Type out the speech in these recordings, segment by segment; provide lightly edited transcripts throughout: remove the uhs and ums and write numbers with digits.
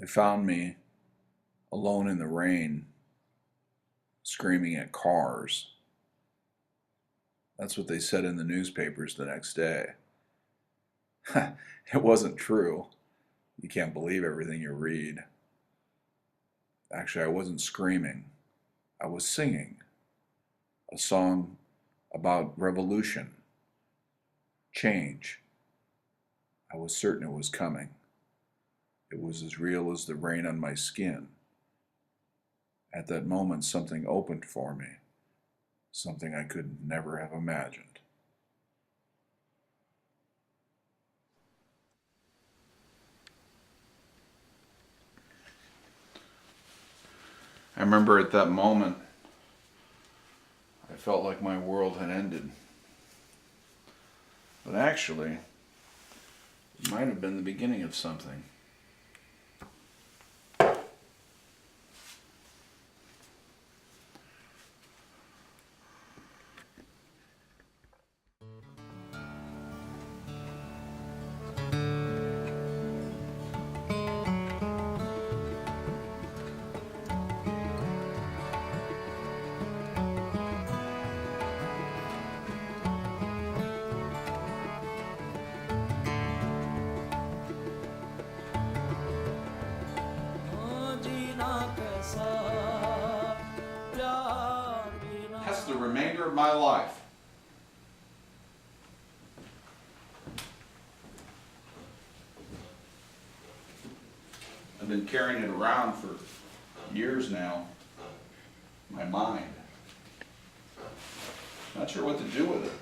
They found me alone in the rain, screaming at cars. That's what they said in the newspapers the next day. It wasn't true. You can't believe everything you read. Actually, I wasn't screaming. I was singing a song about revolution, change. I was certain it was coming. It was as real as the rain on my skin. At that moment, something opened for me, something I could never have imagined. I remember at that moment, I felt like my world had ended. But actually, it might have been the beginning of something. That's the remainder of my life. I've been carrying it around for years now. My mind. Not sure what to do with it.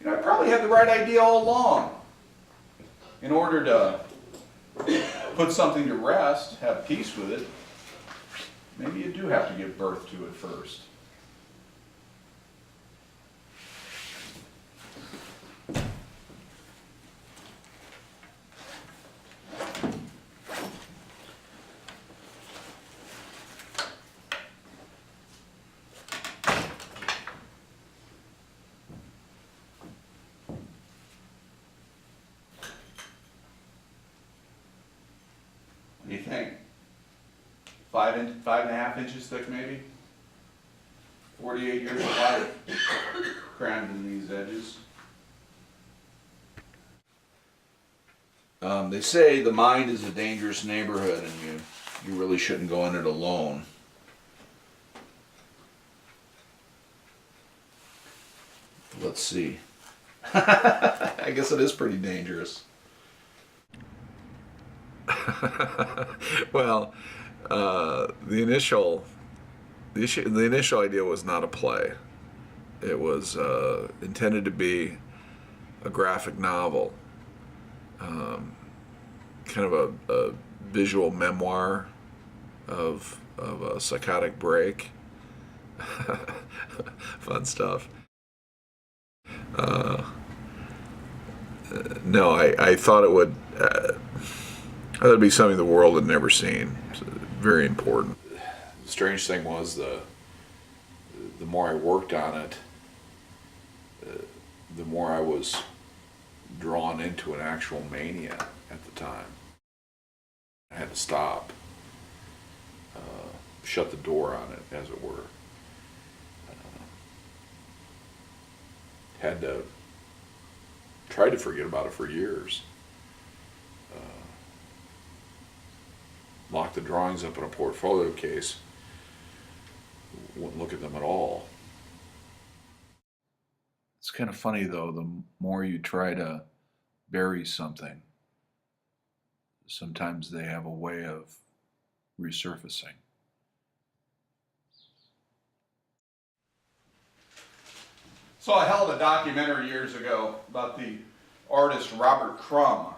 I probably had the right idea all along. In order to put something to rest, have peace with it, maybe you do have to give birth to it first. What do you think? 5.5 inches thick, maybe? 48 years of life crammed in these edges. They say the mind is a dangerous neighborhood and you really shouldn't go in it alone. Let's see. I guess it is pretty dangerous. Well, the initial idea was not a play. It was intended to be a graphic novel, kind of a visual memoir of a psychotic break. Fun stuff. No, I thought it would. I thought it'd be something the world had never seen. It's very important. The strange thing was the more I worked on it, the more I was drawn into an actual mania at the time. I had to stop, shut the door on it, as it were. Had to try to forget about it for years. Locked the drawings up in a portfolio case. Wouldn't look at them at all. It's kind of funny though, the more you try to bury something, sometimes they have a way of resurfacing. So I held a documentary years ago about the artist Robert Crumb.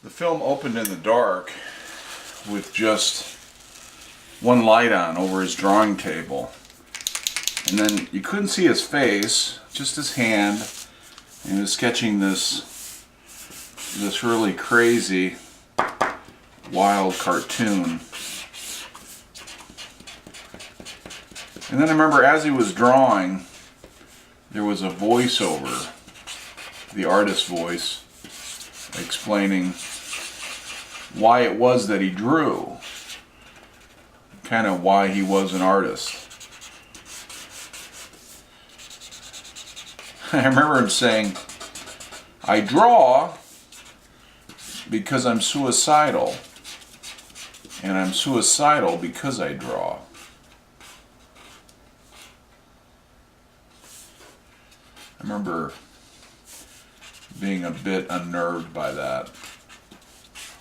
The film opened in the dark with just one light on over his drawing table. And then you couldn't see his face, just his hand. And he was sketching this really crazy, wild cartoon. And then I remember as he was drawing, there was a voiceover, the artist's voice, explaining why it was that he drew, kind of why he was an artist. I remember him saying, I draw because I'm suicidal, and I'm suicidal because I draw. I remember being a bit unnerved by that,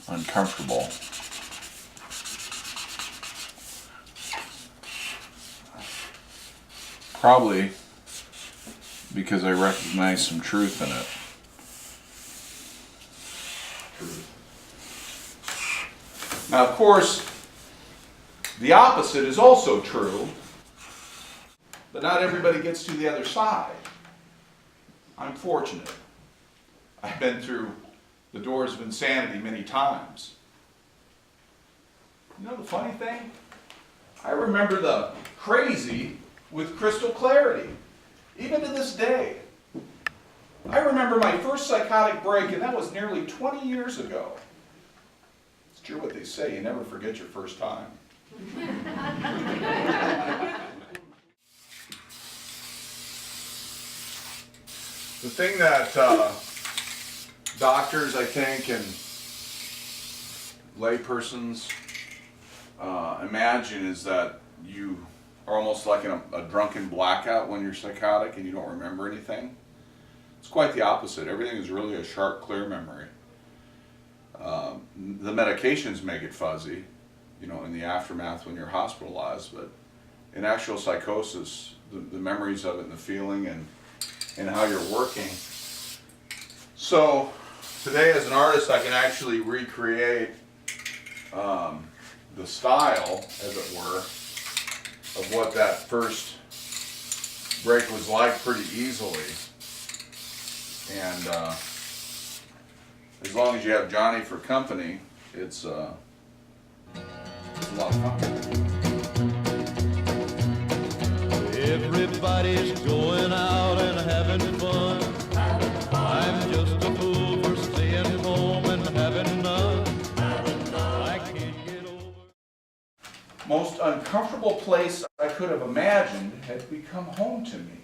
uncomfortable. Probably because I recognized some truth in it. Now, of course, the opposite is also true, but not everybody gets to the other side. I'm fortunate. I've been through the doors of insanity many times. You know the funny thing? I remember the crazy with crystal clarity, even to this day. I remember my first psychotic break, and that was nearly 20 years ago. It's true what they say, you never forget your first time. The thing that doctors, I think, and laypersons imagine is that you are almost like in a drunken blackout when you're psychotic and you don't remember anything. It's quite the opposite. Everything is really a sharp, clear memory. The medications make it fuzzy, you know, in the aftermath when you're hospitalized, but in actual psychosis, the memories of it and the feeling and how you're working. So today as an artist I can actually recreate the style, as it were, of what that first break was like pretty easily. And as long as you have Johnny for company, it's a lot of fun. Everybody's going out and having fun. I'm just a fool for staying home and having none. I can't get over. Most uncomfortable place I could have imagined had become home to me.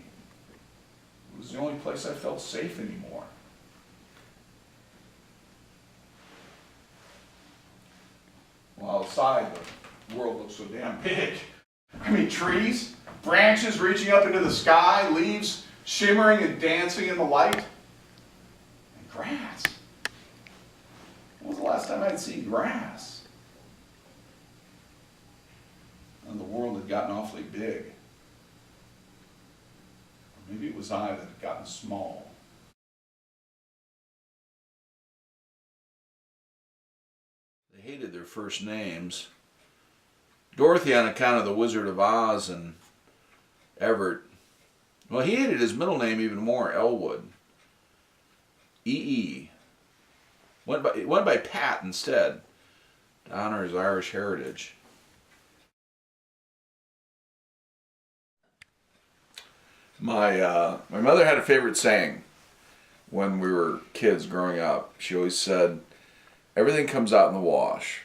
It was the only place I felt safe anymore. Well, outside, the world looks so damn big. I mean, trees, branches reaching up into the sky, leaves shimmering and dancing in the light, and grass. When was the last time I'd seen grass? And the world had gotten awfully big. Or maybe it was I that had gotten small. They hated their first names. Dorothy on account of the Wizard of Oz, and Everett, well, he hated his middle name even more, Elwood. E.E. Went by Pat instead, to honor his Irish heritage. My mother had a favorite saying when we were kids growing up. She always said, everything comes out in the wash.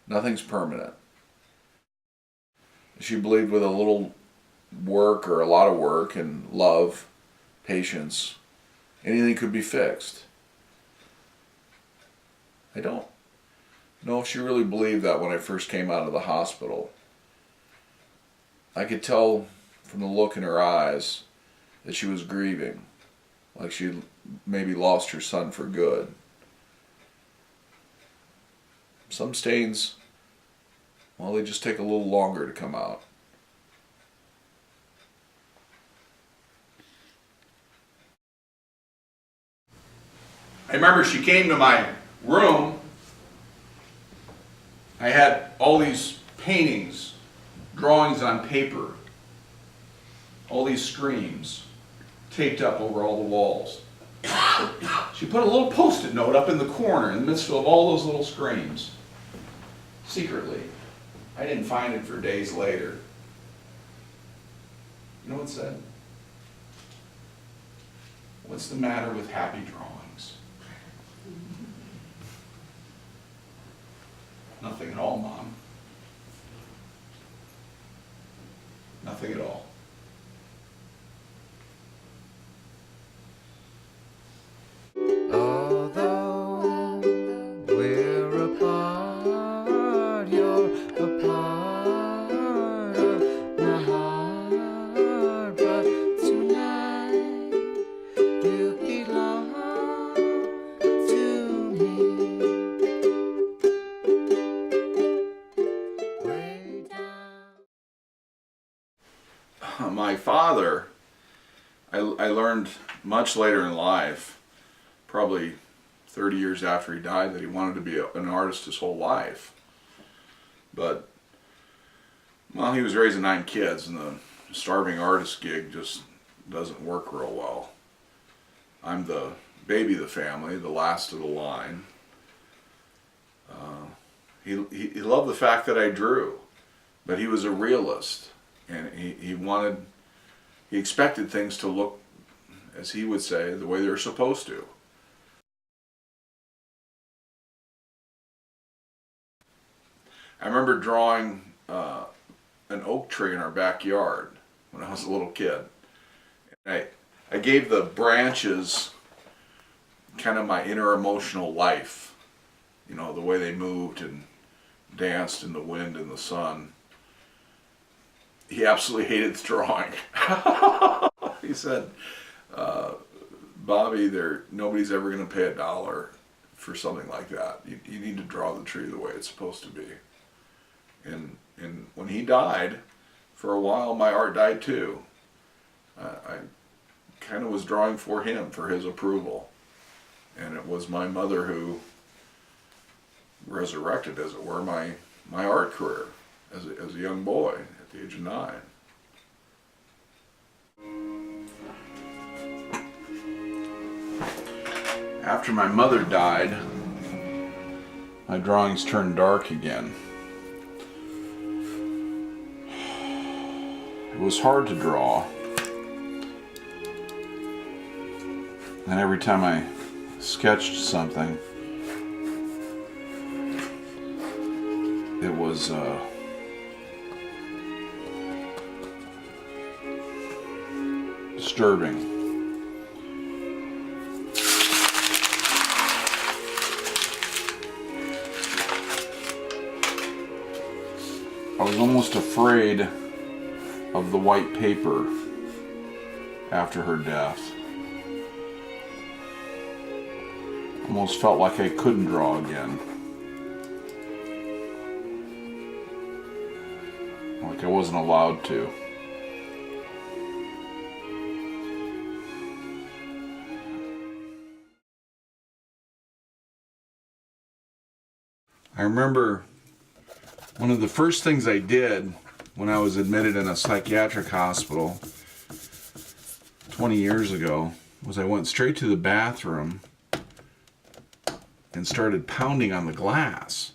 Nothing's permanent. She believed with a little work or a lot of work and love, patience, anything could be fixed. I don't know if she really believed that when I first came out of the hospital. I could tell from the look in her eyes that she was grieving, like she maybe lost her son for good. Some stains, well, they just take a little longer to come out. I remember she came to my room. I had all these paintings, drawings on paper, all these screams taped up over all the walls. She put a little Post-it note up in the corner in the midst of all those little screams, secretly. I didn't find it for days later. You know what it said? What's the matter with happy drawings? Nothing at all, Mom. Nothing at all. Although we're apart, you're a part of my heart. But tonight you belong to me. Way down. My father, I learned much later in life, probably 30 years after he died, that he wanted to be an artist his whole life. But, well, he was raising 9 kids, and the starving artist gig just doesn't work real well. I'm the baby of the family, the last of the line. He loved the fact that I drew, but he was a realist, and he expected things to look, as he would say, the way they're supposed to. I remember drawing an oak tree in our backyard when I was a little kid. I gave the branches kind of my inner emotional life, you know, the way they moved and danced in the wind and the sun. He absolutely hated the drawing. He said, Bobby, nobody's ever going to pay $1 for something like that. You need to draw the tree the way it's supposed to be. And when he died, for a while my art died too. I kind of was drawing for him, for his approval. And it was my mother who resurrected, as it were, my art career as a young boy at the age of 9. After my mother died, my drawings turned dark again. It was hard to draw. And every time I sketched something, it was disturbing. I was almost afraid of the white paper after her death. Almost felt like I couldn't draw again. Like I wasn't allowed to. I remember one of the first things I did when I was admitted in a psychiatric hospital 20 years ago was I went straight to the bathroom and started pounding on the glass.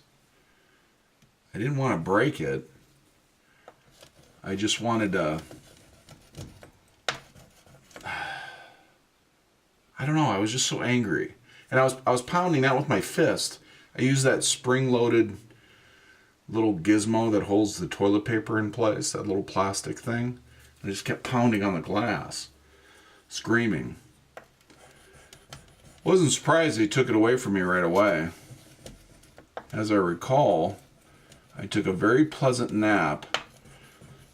I didn't want to break it. I just wanted to, I don't know, I was just so angry. And I was pounding not with my fist. I used that spring-loaded little gizmo that holds the toilet paper in place, that little plastic thing. I just kept pounding on the glass, screaming. Wasn't surprised they took it away from me right away. As I recall, I took a very pleasant nap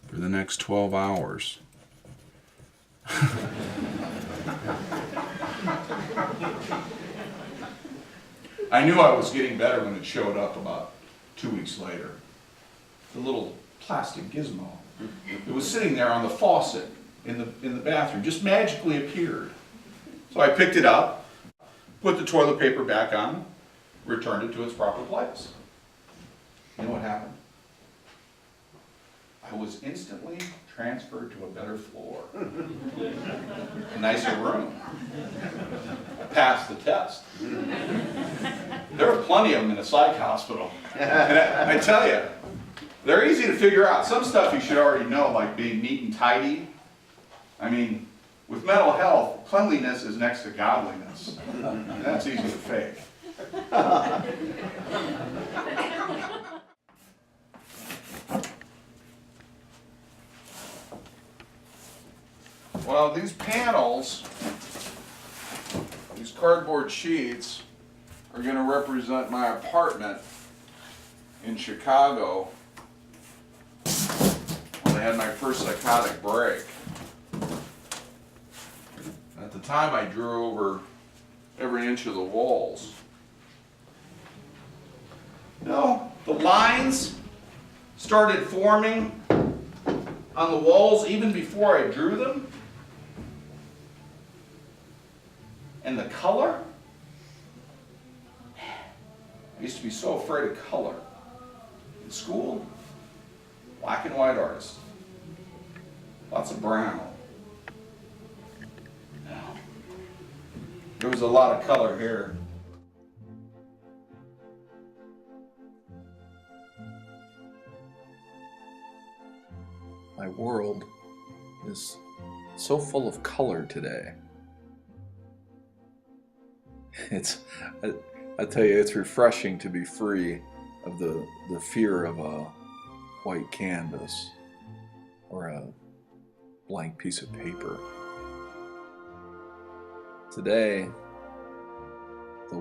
for the next 12 hours. I knew I was getting better when it showed up about 2 weeks later. The little plastic gizmo. It was sitting there on the faucet in the bathroom, just magically appeared. So I picked it up, put the toilet paper back on, returned it to its proper place. You know what happened? I was instantly transferred to a better floor. A nicer room. I passed the test. There were plenty of them in a psych hospital. And I tell you, they're easy to figure out. Some stuff you should already know, like being neat and tidy. I mean, with mental health, cleanliness is next to godliness. And that's easy to fake. Now these panels, these cardboard sheets, are going to represent my apartment in Chicago when I had my first psychotic break. At the time I drew over every inch of the walls. No, the lines started forming on the walls even before I drew them. And the color? I used to be so afraid of color. In school, black and white artist. Lots of brown. No. There was a lot of color here. My world is so full of color today. I tell you, it's refreshing to be free of the fear of a white canvas or a blank piece of paper. Today, the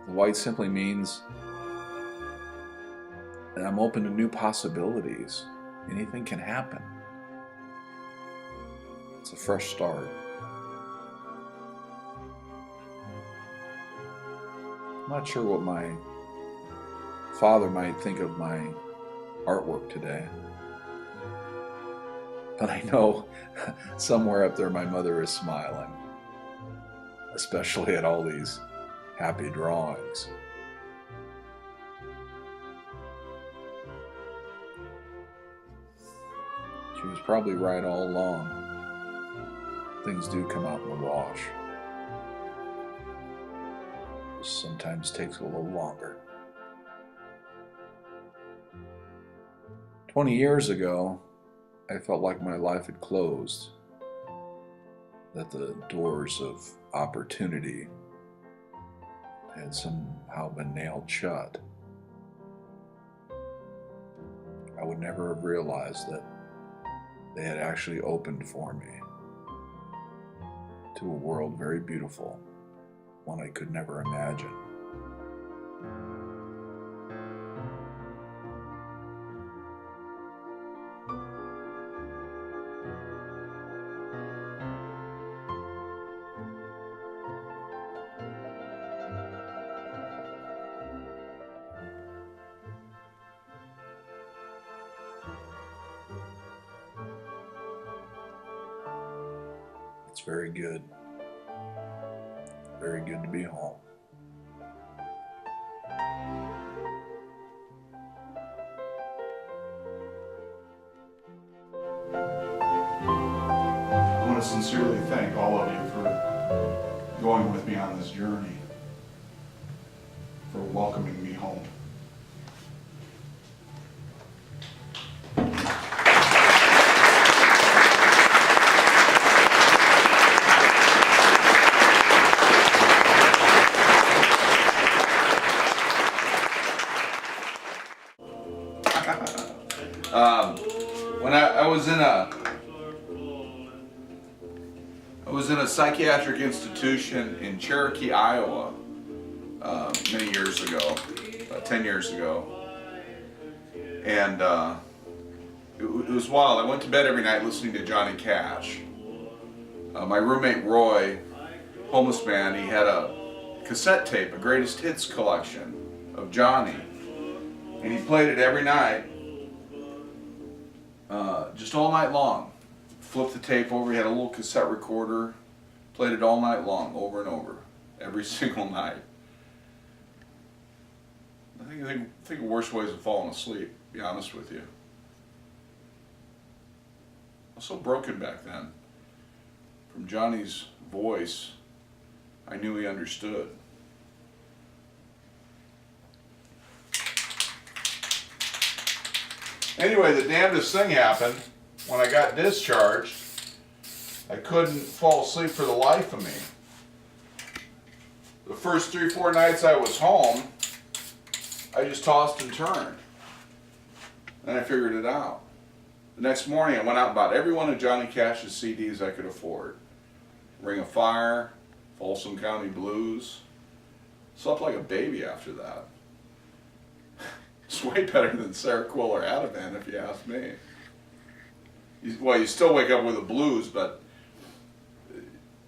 white simply means that I'm open to new possibilities. Anything can happen. It's a fresh start. I'm not sure what my father might think of my artwork today. But I know somewhere up there my mother is smiling, especially at all these happy drawings. She was probably right all along. Things do come out in the wash. It sometimes takes a little longer. 20 years ago, I felt like my life had closed, that the doors of opportunity had somehow been nailed shut. I would never have realized that they had actually opened for me to a world very beautiful, one I could never imagine. It's very good. Very good to be home. I want to sincerely thank all of you for going with me on this journey, for welcoming me home. When I was in a psychiatric institution in Cherokee, Iowa, many years ago, 10 years ago, and it was wild. I went to bed every night listening to Johnny Cash. My roommate Roy, homeless man, he had a cassette tape, a greatest hits collection of Johnny, and he played it every night. Just all night long. Flipped the tape over, he had a little cassette recorder, played it all night long, over and over, every single night. I think of worse ways of falling asleep, to be honest with you. I was so broken back then. From Johnny's voice, I knew he understood. Anyway, the damnedest thing happened. When I got discharged, I couldn't fall asleep for the life of me. The first 3-4 nights I was home, I just tossed and turned. Then I figured it out. The next morning I went out and bought every one of Johnny Cash's CDs I could afford. Ring of Fire, Folsom County Blues. Slept like a baby after that. It's way better than Seroquel or Ativan, if you ask me. Well, you still wake up with the blues, but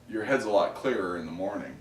your head's a lot clearer in the morning.